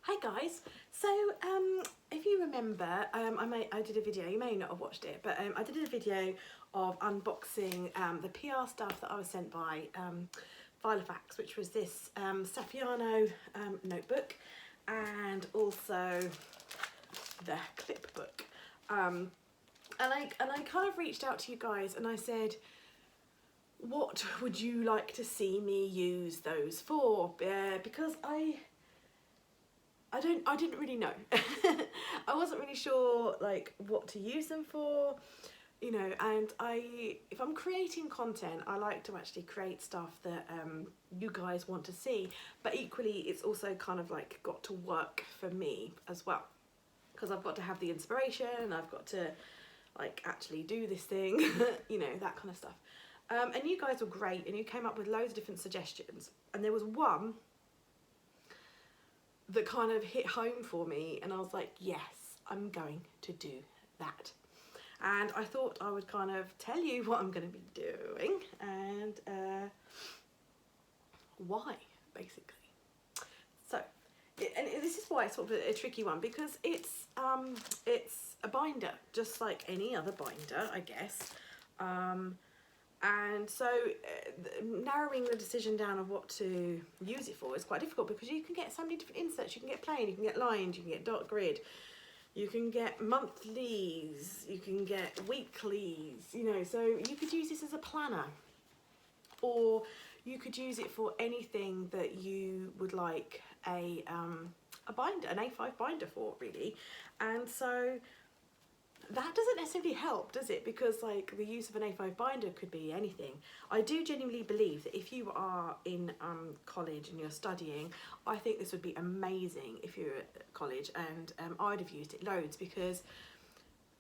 Hi guys, so if you remember, I did a video, you may not have watched it, but I did a video of unboxing the PR stuff that I was sent by Filofax, which was this Saffiano notebook and also the Clipbook. And I kind of reached out to you guys and I said, what would you like to see me use those for? Because I didn't really know. I wasn't really sure like what to use them for, you know, and if I'm creating content, I like to actually create stuff that you guys want to see, but equally it's also kind of like got to work for me as well, because I've got to have the inspiration, I've got to like actually do this thing, you know, that kind of stuff. And you guys were great and you came up with loads of different suggestions, and there was one that kind of hit home for me and I was like, yes, I'm going to do that. And I thought I would kind of tell you what I'm going to be doing and why, basically. So, and this is why it's sort of a tricky one, because it's a binder, just like any other binder, I guess. And so narrowing the decision down of what to use it for is quite difficult, because you can get so many different inserts. You can get plain, you can get lined, you can get dot grid, you can get monthlies, you can get weeklies, you know, so you could use this as a planner, or you could use it for anything that you would like a binder, an A5 binder for, really. And so that doesn't necessarily help, does it? Because like the use of an A5 binder could be anything. I do genuinely believe that if you are in college and you're studying, I think this would be amazing if you're at college, and I'd have used it loads, because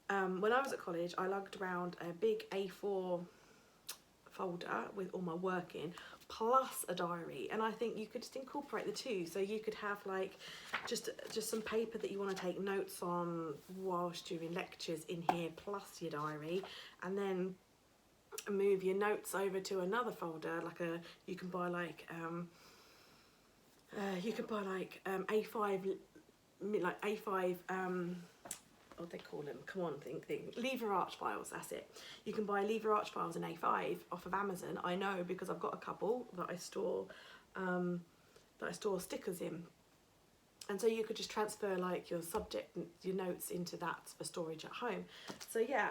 when I was at college I lugged around a big A4 folder with all my work in, plus a diary, and I think you could just incorporate the two. So you could have like just some paper that you want to take notes on whilst you're in lectures in here, plus your diary, and then move your notes over to another folder. Like you can buy like A5, like A5 what they call them, come on, think, lever arch files, that's it. You can buy lever arch files in A5 off of Amazon. I know, because I've got a couple that I store stickers in, and so you could just transfer like your subject, your notes into that for storage at home. So yeah,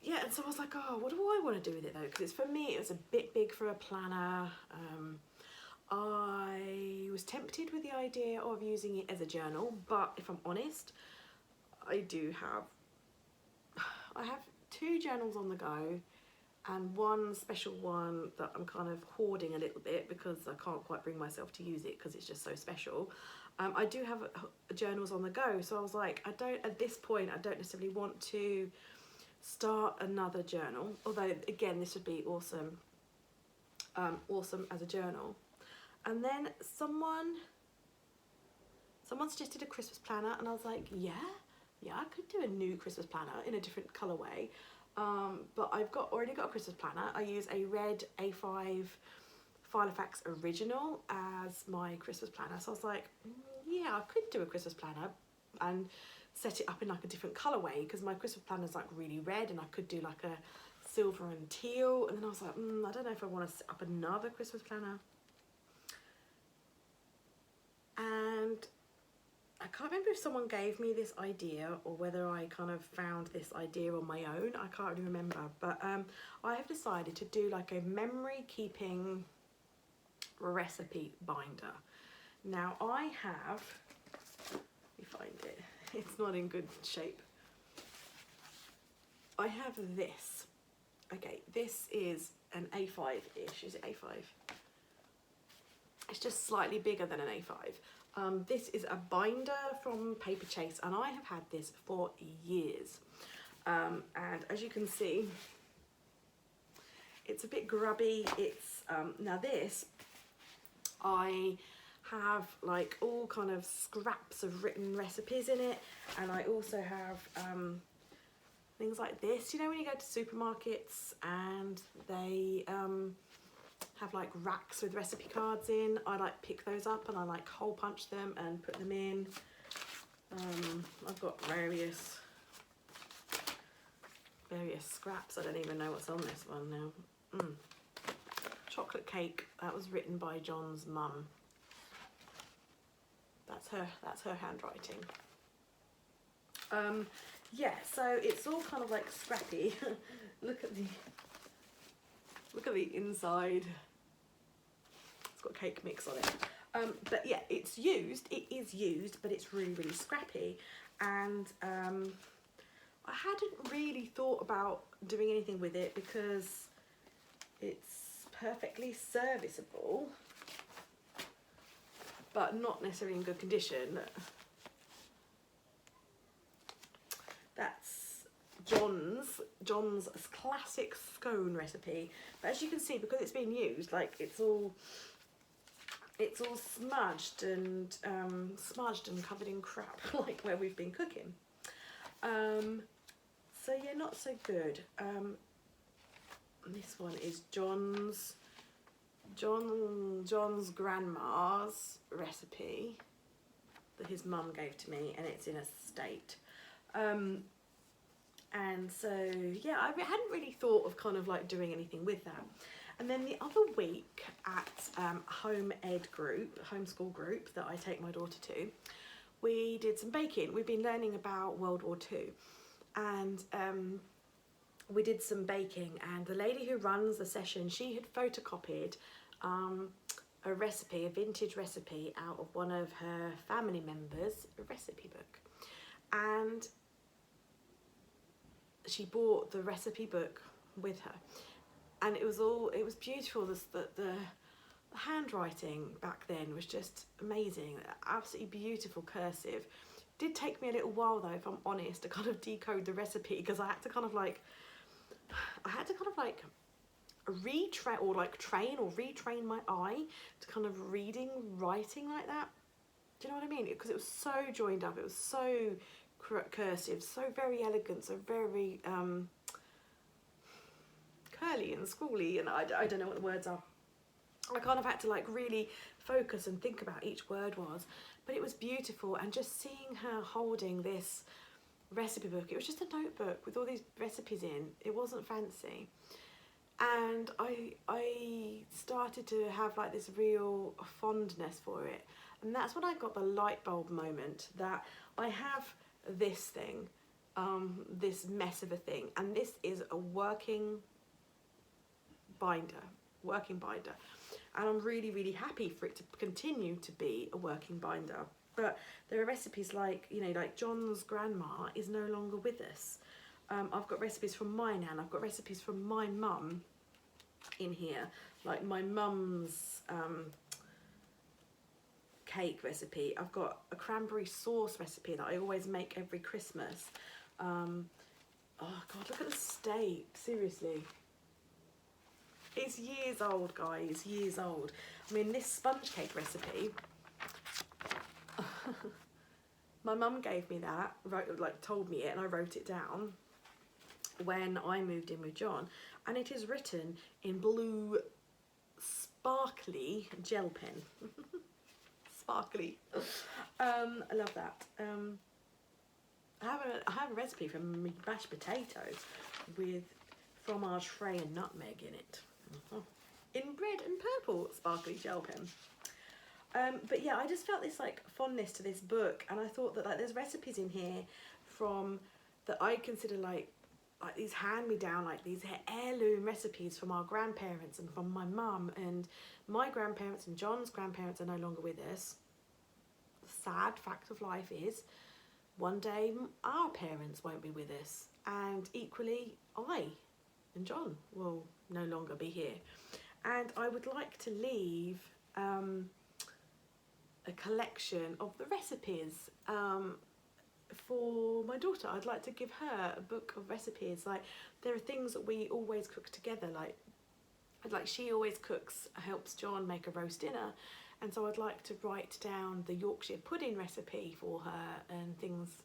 yeah, and so I was like, oh, what do I want to do with it though? Because for me it was a bit big for a planner. I was tempted with the idea of using it as a journal, but if I'm honest, I have two journals on the go and one special one that I'm kind of hoarding a little bit because I can't quite bring myself to use it because it's just so special. I do have journals on the go, so I was like, at this point I don't necessarily want to start another journal, although again this would be awesome, awesome as a journal. And then someone suggested a Christmas planner, and I was like, yeah, I could do a new Christmas planner in a different colourway, but I've already got a Christmas planner. I use a red A5 Filofax original as my Christmas planner, so I was like, yeah, I could do a Christmas planner and set it up in like a different colourway, because my Christmas planner is like really red, and I could do like a silver and teal. And then I was like, I don't know if I want to set up another Christmas planner. And I can't remember if someone gave me this idea or whether I kind of found this idea on my own. I can't really remember, but I have decided to do like a memory keeping recipe binder. Now I have, let me find it, it's not in good shape. I have this. Okay, this is an A5-ish, is it A5? It's just slightly bigger than an A5. This is a binder from Paper Chase, and I have had this for years. And as you can see, it's a bit grubby. It's now this, I have like all kind of scraps of written recipes in it, and I also have things like this. You know when you go to supermarkets and they have like racks with recipe cards in. I like pick those up and I like hole punch them and put them in. I've got various scraps. I don't even know what's on this one now. Chocolate cake, that was written by John's mum. That's her handwriting. Yeah, so it's all kind of like scrappy. Look at the inside. It's got cake mix on it. But yeah, it is used, but it's really, really scrappy. And I hadn't really thought about doing anything with it because it's perfectly serviceable, but not necessarily in good condition. That's John's classic scone recipe. But as you can see, because it's been used, like it's all smudged and covered in crap, like where we've been cooking. So yeah, not so good. This one is John's grandma's recipe that his mum gave to me, and it's in a state. And so yeah, I hadn't really thought of kind of like doing anything with that. And then the other week at homeschool group that I take my daughter to, we did some baking. We've been learning about World War II, and we did some baking, and the lady who runs the session, she had photocopied a vintage recipe out of one of her family members' recipe book. And she bought the recipe book with her, and it was beautiful. The handwriting back then was just amazing, absolutely beautiful cursive. It did take me a little while though, if I'm honest, to kind of decode the recipe, because I had to kind of like retrain my eye to kind of writing like that. Do you know what I mean? Because it was so joined up, it was so cursive, so very elegant, so very curly and schooly, and I don't know what the words are. I kind of had to like really focus and think about each word was, but it was beautiful. And just seeing her holding this recipe book, it was just a notebook with all these recipes in, it wasn't fancy. And I started to have like this real fondness for it, and that's when I got the light bulb moment that I have this thing, this mess of a thing, and this is a working binder, and I'm really, really happy for it to continue to be a working binder. But there are recipes like, you know, like John's grandma is no longer with us. I've got recipes from my nan, I've got recipes from my mum in here, like my mum's cake recipe. I've got a cranberry sauce recipe that I always make every Christmas. Oh God, look at the state, seriously. It's years old, guys, years old. I mean, this sponge cake recipe, my mum gave me that, told me it, and I wrote it down when I moved in with John, and it is written in blue sparkly gel pen. Sparkly. I love that. I have a recipe from mashed potatoes with fromage frais and nutmeg in it. In red and purple sparkly gel pen. But yeah, I just felt this like fondness to this book, and I thought that like there's recipes in here from that I consider like these hand-me-down, like these heirloom recipes from our grandparents and from my mum, and my grandparents and John's grandparents are no longer with us. The sad fact of life is one day our parents won't be with us, and equally I and John will no longer be here. And I would like to leave a collection of the recipes for my daughter. I'd like to give her a book of recipes. Like, there are things that we always cook together, like she always helps John make a roast dinner, and so I'd like to write down the Yorkshire pudding recipe for her and things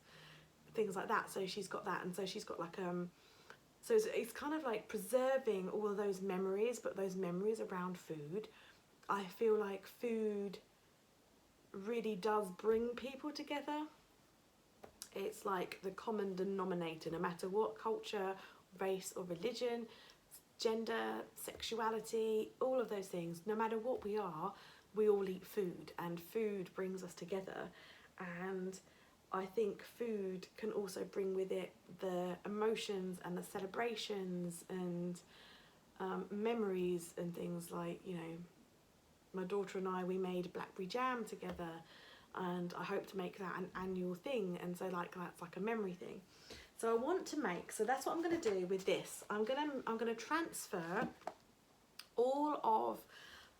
like that. So she's got that, and so she's got like So it's kind of like preserving all of those memories, but those memories around food. I feel like food really does bring people together. It's like the common denominator, no matter what culture, race or religion, gender, sexuality, all of those things, no matter what we are, we all eat food, and food brings us together. And I think food can also bring with it the emotions and the celebrations and memories and things like, you know, my daughter and I, we made blackberry jam together, and I hope to make that an annual thing, and so like that's like a memory thing. So I want to make, so that's what I'm going to do with this. I'm going to transfer all of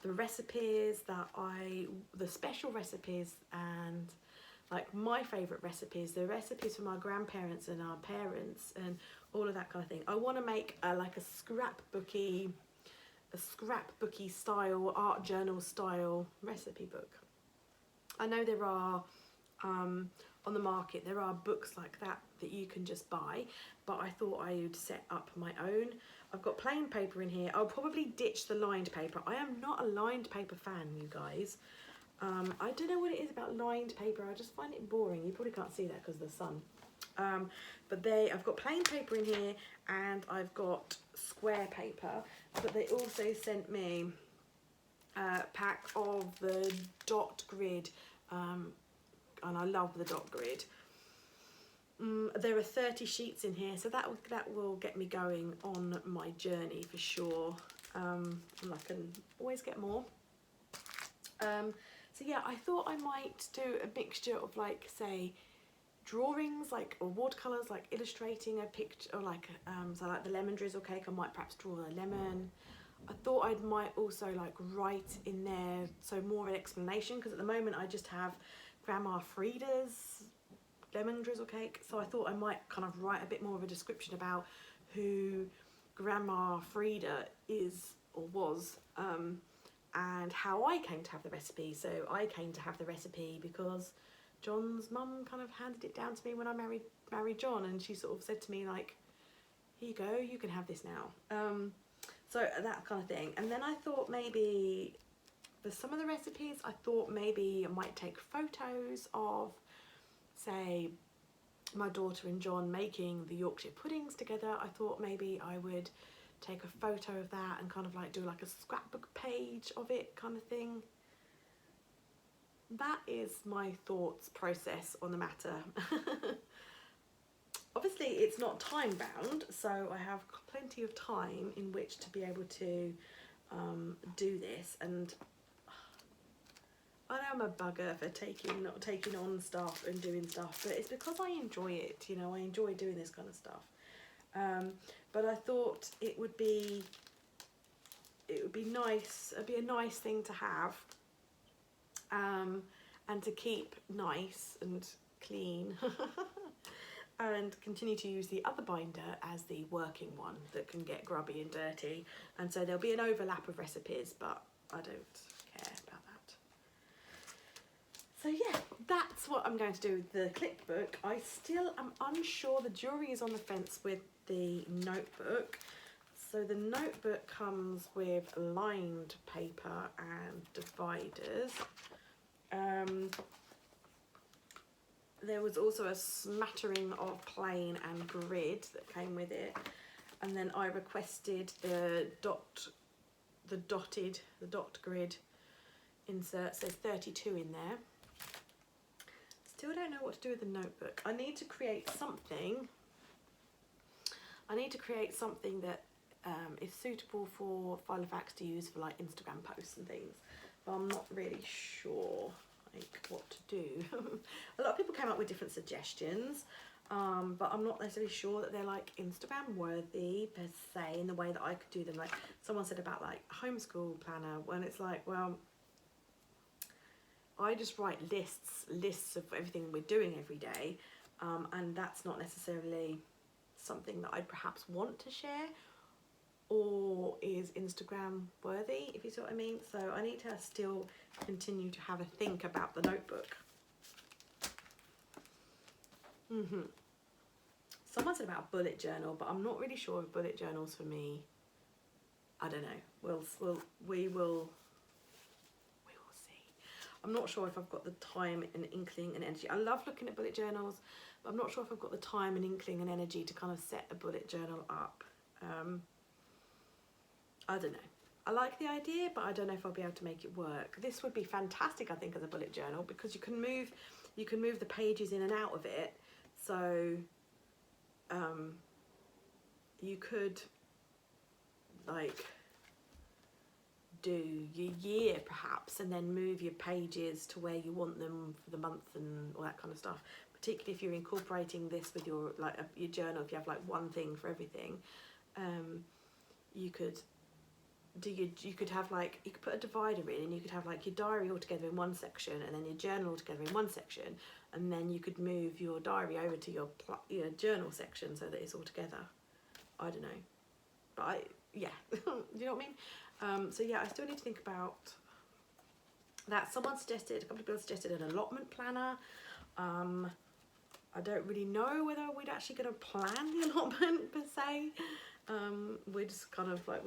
the recipes the special recipes, and like my favourite recipes, the recipes from our grandparents and our parents and all of that kind of thing. I want to make like a scrapbooky style, art journal style recipe book. I know there are on the market, there are books like that you can just buy, but I thought I would set up my own. I've got plain paper in here. I'll probably ditch the lined paper. I am not a lined paper fan, you guys. I don't know what it is about lined paper. I just find it boring. You probably can't see that because of the sun. But I've got plain paper in here, and I've got square paper, but they also sent me a pack of the dot grid, and I love the dot grid. There are 30 sheets in here, so that will get me going on my journey for sure. And I can always get more. So yeah, I thought I might do a mixture of, like, say, drawings, like, or watercolors, like illustrating a picture, or like so like the lemon drizzle cake, I might perhaps draw a lemon. I thought I might also like write in there, so more of an explanation, because at the moment I just have Grandma Frida's lemon drizzle cake, so I thought I might kind of write a bit more of a description about who Grandma Frida is or was, and how I came to have the recipe. So I came to have the recipe because John's mum kind of handed it down to me when I married John, and she sort of said to me, like, here you go, you can have this now. So that kind of thing. And then I thought maybe for some of the recipes, I thought maybe I might take photos of, say, my daughter and John making the Yorkshire puddings together. I thought maybe I would take a photo of that and kind of like do like a scrapbook page of it kind of thing. That is my thoughts process on the matter. Obviously it's not time bound, so I have plenty of time in which to be able to do this, and I know I'm a bugger for not taking on stuff and doing stuff, but it's because I enjoy it, you know, I enjoy doing this kind of stuff. But I thought it would be nice, it'd be a nice thing to have, and to keep nice and clean. And continue to use the other binder as the working one that can get grubby and dirty, and so there'll be an overlap of recipes, but I don't care about that. So yeah, that's what I'm going to do with the Clipbook. I still am unsure, the jury is on the fence with the notebook. So the notebook comes with lined paper and dividers. There was also a smattering of plain and grid that came with it, and then I requested the dot grid insert. So there's 32 in there. Still don't know what to do with the notebook. I need to create something. That is suitable for Filofax to use for like Instagram posts and things, but I'm not really sure like what to do. A lot of people came up with different suggestions, but I'm not necessarily sure that they're like Instagram worthy per se in the way that I could do them. Like someone said about like homeschool planner, when it's like, well, I just write lists of everything we're doing every day, and that's not necessarily something that I'd perhaps want to share or is Instagram worthy, if you see what I mean. So I need to still continue to have a think about the notebook. Someone said about a bullet journal, but I'm not really sure if bullet journals for me. I don't know. We will see. I'm not sure if I've got the time and inkling and energy. I love looking at bullet journals, but I'm not sure if I've got the time and inkling and energy to kind of set a bullet journal up. I don't know. I like the idea, but I don't know if I'll be able to make it work. This would be fantastic, I think, as a bullet journal, because you can move the pages in and out of it. So you could like do your year perhaps, and then move your pages to where you want them for the month and all that kind of stuff. Particularly if you're incorporating this with your your journal, if you have like one thing for everything, you could have like, you could put a divider in, and you could have like your diary all together in one section, and then your journal all together in one section, and then you could move your diary over to your journal section so that it's all together. I don't know, but yeah, do you know what I mean? So yeah, I still need to think about that. A couple of people suggested an allotment planner. I don't really know whether we're actually going to plan the allotment per se. We're just kind of like,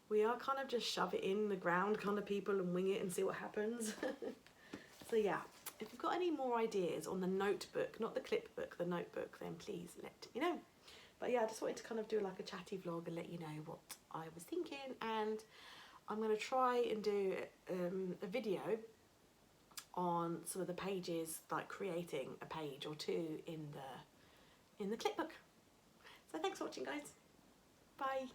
we are kind of just shove it in the ground kind of people and wing it and see what happens. So yeah, if you've got any more ideas on the notebook, not the Clipbook, the notebook, then please let me know. But yeah, I just wanted to kind of do like a chatty vlog and let you know what I was thinking, and I'm going to try and do a video on some of the pages, like creating a page or two in the Clipbook. So thanks for watching, guys. Bye.